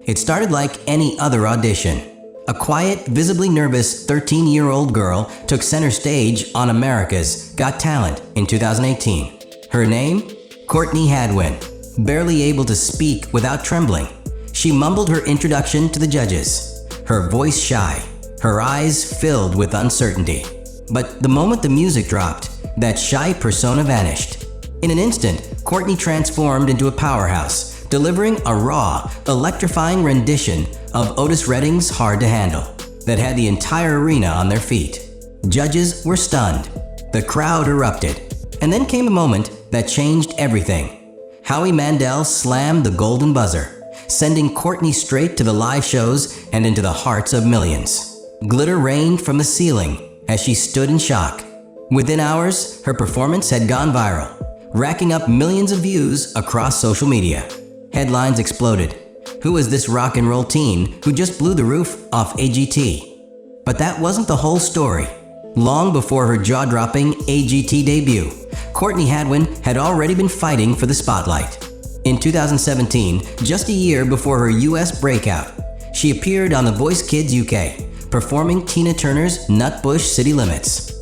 It started like any other audition. A quiet, visibly nervous 13-year-old girl took center stage on America's Got Talent in 2018. Her name? Courtney Hadwin. Barely able to speak without trembling, she mumbled her introduction to the judges, her voice shy, her eyes filled with uncertainty. But the moment the music dropped, that shy persona vanished. In an instant, Courtney transformed into a powerhouse, delivering a raw, electrifying rendition of Otis Redding's Hard to Handle that had the entire arena on their feet. Judges were stunned. The crowd erupted. And then came a moment that changed everything. Howie Mandel slammed the golden buzzer, sending Courtney straight to the live shows and into the hearts of millions. Glitter rained from the ceiling as she stood in shock. Within hours, her performance had gone viral, racking up millions of views across social media. Headlines exploded. Who is this rock and roll teen who just blew the roof off AGT? But that wasn't the whole story. Long before her jaw-dropping AGT debut, Courtney Hadwin had already been fighting for the spotlight. In 2017, just a year before her US breakout, she appeared on The Voice Kids UK, performing Tina Turner's Nutbush City Limits.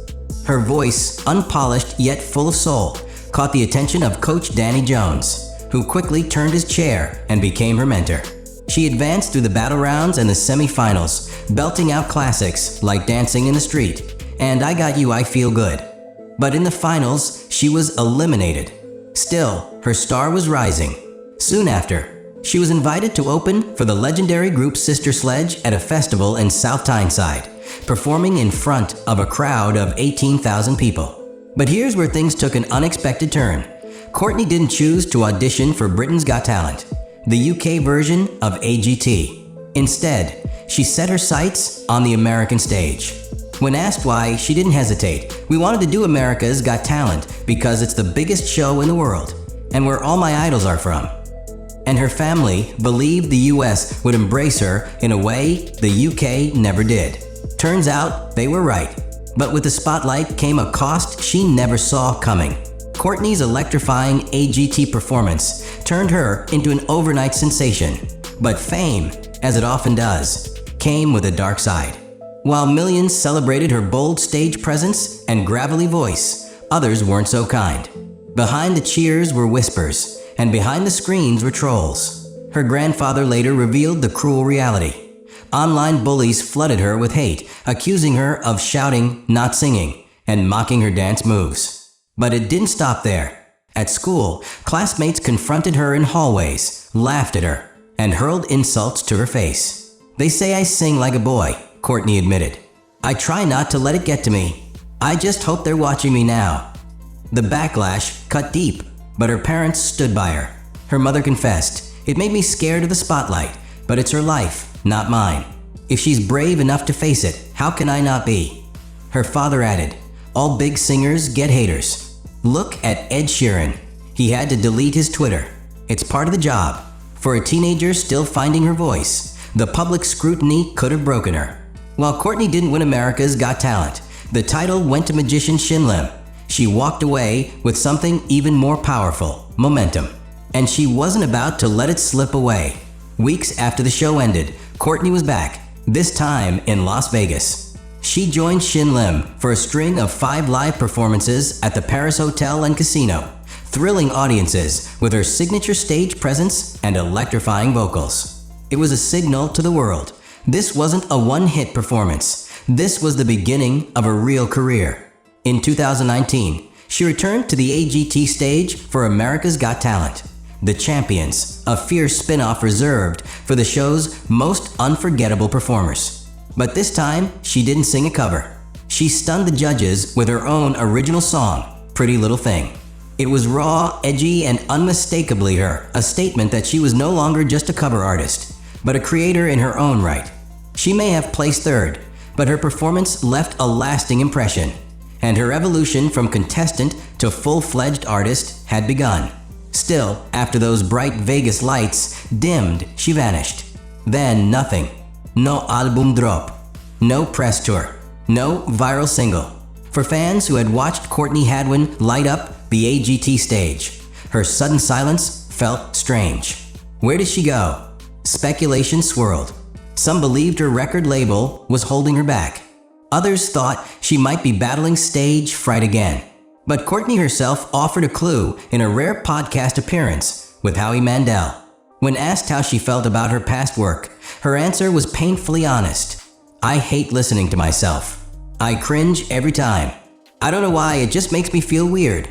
Her voice, unpolished yet full of soul, caught the attention of Coach Danny Jones, who quickly turned his chair and became her mentor. She advanced through the battle rounds and the semi-finals, belting out classics like Dancing in the Street and I Got You, I Feel Good. But in the finals, she was eliminated. Still, her star was rising. Soon after, she was invited to open for the legendary group Sister Sledge at a festival in South Tyneside, performing in front of a crowd of 18,000 people. But here's where things took an unexpected turn. Courtney didn't choose to audition for Britain's Got Talent, the UK version of AGT. Instead, she set her sights on the American stage. When asked why, she didn't hesitate. We wanted to do America's Got Talent because it's the biggest show in the world and where all my idols are from. And her family believed the US would embrace her in a way the UK never did. Turns out they were right. But with the spotlight came a cost she never saw coming. Courtney's electrifying AGT performance turned her into an overnight sensation. But fame, as it often does, came with a dark side. While millions celebrated her bold stage presence and gravelly voice, others weren't so kind. Behind the cheers were whispers, and behind the screens were trolls. Her grandfather later revealed the cruel reality. Online bullies flooded her with hate, accusing her of shouting, not singing, and mocking her dance moves. But it didn't stop there. At school, classmates confronted her in hallways, laughed at her, and hurled insults to her face. They say I sing like a boy, Courtney admitted. I try not to let it get to me. I just hope they're watching me now. The backlash cut deep, but her parents stood by her. Her mother confessed, "It made me scared of the spotlight, but it's her life, not mine. If she's brave enough to face it, how can I not be?" Her father added, "All big singers get haters. Look at Ed Sheeran. He had to delete his Twitter. It's part of the job. For a teenager still finding her voice, the public scrutiny could have broken her." While Courtney didn't win America's Got Talent, the title went to magician Shin Lim. She walked away with something even more powerful, momentum. And she wasn't about to let it slip away. Weeks after the show ended, Courtney was back, this time in Las Vegas. She joined Shin Lim for a string of 5 live performances at the Paris Hotel and Casino, thrilling audiences with her signature stage presence and electrifying vocals. It was a signal to the world. This wasn't a one-hit performance. This was the beginning of a real career. In 2019, she returned to the AGT stage for America's Got Talent, The Champions, a fierce spin-off reserved for the show's most unforgettable performers. But this time, she didn't sing a cover. She stunned the judges with her own original song, Pretty Little Thing. It was raw, edgy, and unmistakably her, a statement that she was no longer just a cover artist, but a creator in her own right. She may have placed third, but her performance left a lasting impression, and her evolution from contestant to full-fledged artist had begun. Still, after those bright Vegas lights dimmed, she vanished. Then nothing. No album drop. No press tour. No viral single. For fans who had watched Courtney Hadwin light up the AGT stage, her sudden silence felt strange. Where did she go? Speculation swirled. Some believed her record label was holding her back. Others thought she might be battling stage fright again. But Courtney herself offered a clue in a rare podcast appearance with Howie Mandel. When asked how she felt about her past work, her answer was painfully honest. "I hate listening to myself. I cringe every time. I don't know why, it just makes me feel weird."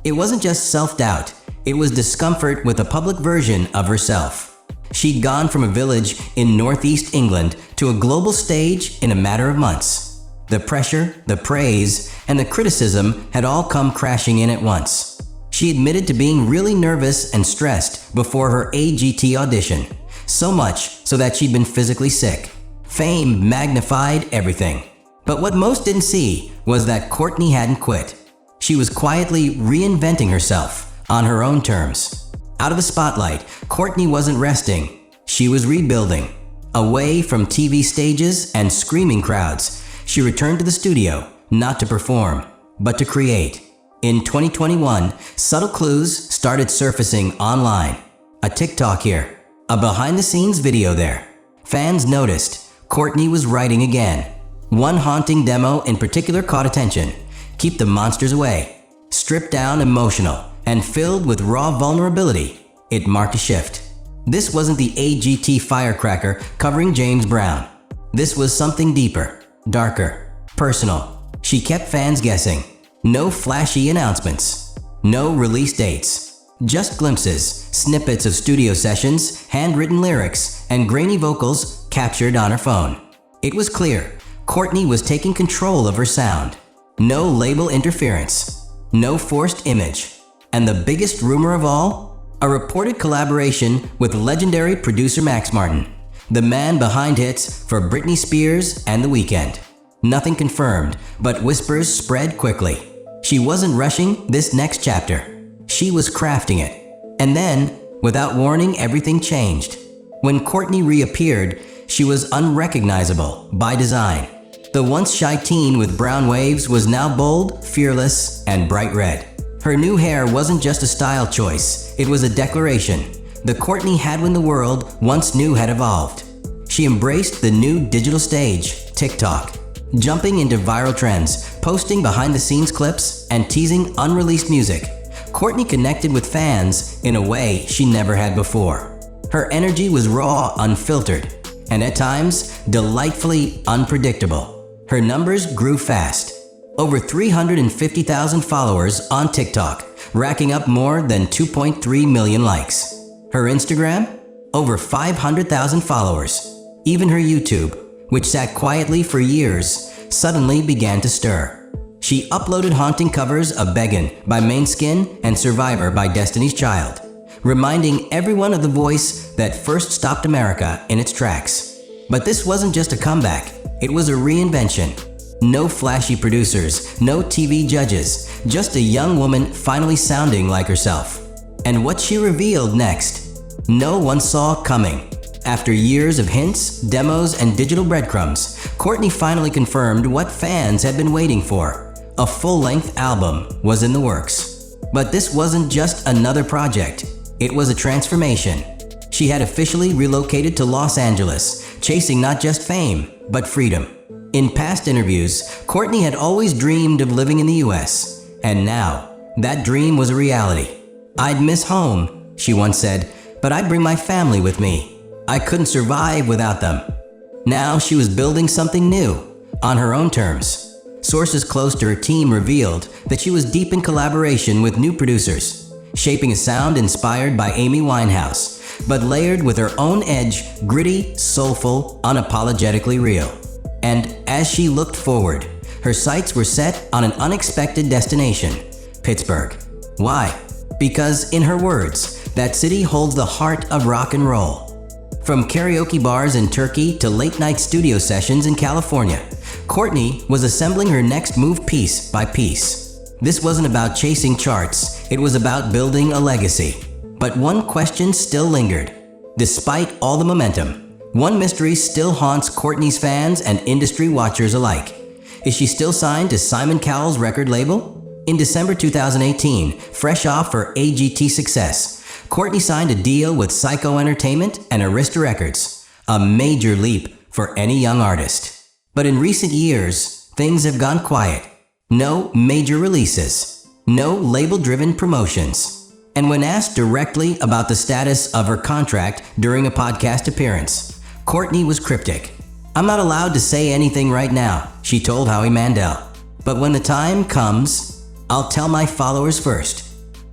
It wasn't just self-doubt, it was discomfort with a public version of herself. She'd gone from a village in northeast England to a global stage in a matter of months. The pressure, the praise, and the criticism had all come crashing in at once. She admitted to being really nervous and stressed before her AGT audition, so much so that she'd been physically sick. Fame magnified everything. But what most didn't see was that Courtney hadn't quit. She was quietly reinventing herself on her own terms. Out of the spotlight, Courtney wasn't resting. She was rebuilding. Away from TV stages and screaming crowds, she returned to the studio, not to perform, but to create. In 2021, subtle clues started surfacing online. A TikTok here, a behind-the-scenes video there. Fans noticed Courtney was writing again. One haunting demo in particular caught attention. "Keep the Monsters Away." Stripped down, emotional, and filled with raw vulnerability, it marked a shift. This wasn't the AGT firecracker covering James Brown. This was something deeper, darker, personal. She kept fans guessing. No flashy announcements. No release dates. Just glimpses, snippets of studio sessions, handwritten lyrics, and grainy vocals captured on her phone. It was clear, Courtney was taking control of her sound. No label interference. No forced image. And the biggest rumor of all? A reported collaboration with legendary producer Max Martin, the man behind hits for Britney Spears and The Weeknd. Nothing confirmed, but whispers spread quickly. She wasn't rushing this next chapter. She was crafting it. And then, without warning, everything changed. When Courtney reappeared, she was unrecognizable by design. The once shy teen with brown waves was now bold, fearless, and bright red. Her new hair wasn't just a style choice, it was a declaration. The Courtney Hadwin the world once knew had evolved. She embraced the new digital stage, TikTok, jumping into viral trends, posting behind-the-scenes clips, and teasing unreleased music. Courtney connected with fans in a way she never had before. Her energy was raw, unfiltered, and at times, delightfully unpredictable. Her numbers grew fast. Over 350,000 followers on TikTok, racking up more than 2.3 million likes. Her Instagram? Over 500,000 followers. Even her YouTube, which sat quietly for years, suddenly began to stir. She uploaded haunting covers of Beggin' by Mainskin and Survivor by Destiny's Child, reminding everyone of the voice that first stopped America in its tracks. But this wasn't just a comeback, it was a reinvention. No flashy producers, no TV judges, just a young woman finally sounding like herself. And what she revealed next, no one saw coming. After years of hints, demos, and digital breadcrumbs, Courtney finally confirmed what fans had been waiting for. A full-length album was in the works. But this wasn't just another project. It was a transformation. She had officially relocated to Los Angeles, chasing not just fame, but freedom. In past interviews, Courtney had always dreamed of living in the US, and now, that dream was a reality. "I'd miss home," she once said, "but I'd bring my family with me. I couldn't survive without them." Now she was building something new, on her own terms. Sources close to her team revealed that she was deep in collaboration with new producers, shaping a sound inspired by Amy Winehouse, but layered with her own edge, gritty, soulful, unapologetically real. And as she looked forward, her sights were set on an unexpected destination, Pittsburgh. Why? Because, in her words, that city holds the heart of rock and roll. From karaoke bars in Turkey to late-night studio sessions in California, Courtney was assembling her next move piece by piece. This wasn't about chasing charts, it was about building a legacy. But one question still lingered. Despite all the momentum, one mystery still haunts Courtney's fans and industry watchers alike. Is she still signed to Simon Cowell's record label? In December 2018, fresh off her AGT success, Courtney signed a deal with Psycho Entertainment and Arista Records, a major leap for any young artist. But in recent years, things have gone quiet. No major releases, no label-driven promotions. And when asked directly about the status of her contract during a podcast appearance, Courtney was cryptic. "I'm not allowed to say anything right now," she told Howie Mandel. "But when the time comes, I'll tell my followers first."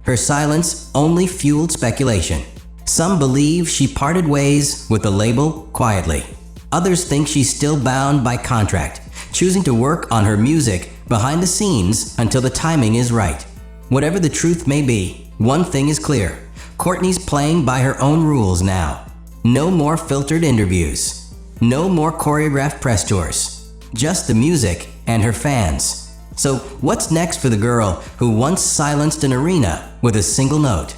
Her silence only fueled speculation. Some believe she parted ways with the label quietly. Others think she's still bound by contract, choosing to work on her music behind the scenes until the timing is right. Whatever the truth may be, one thing is clear. Courtney's playing by her own rules now. No more filtered interviews. No more choreographed press tours. Just the music and her fans. So what's next for the girl who once silenced an arena with a single note?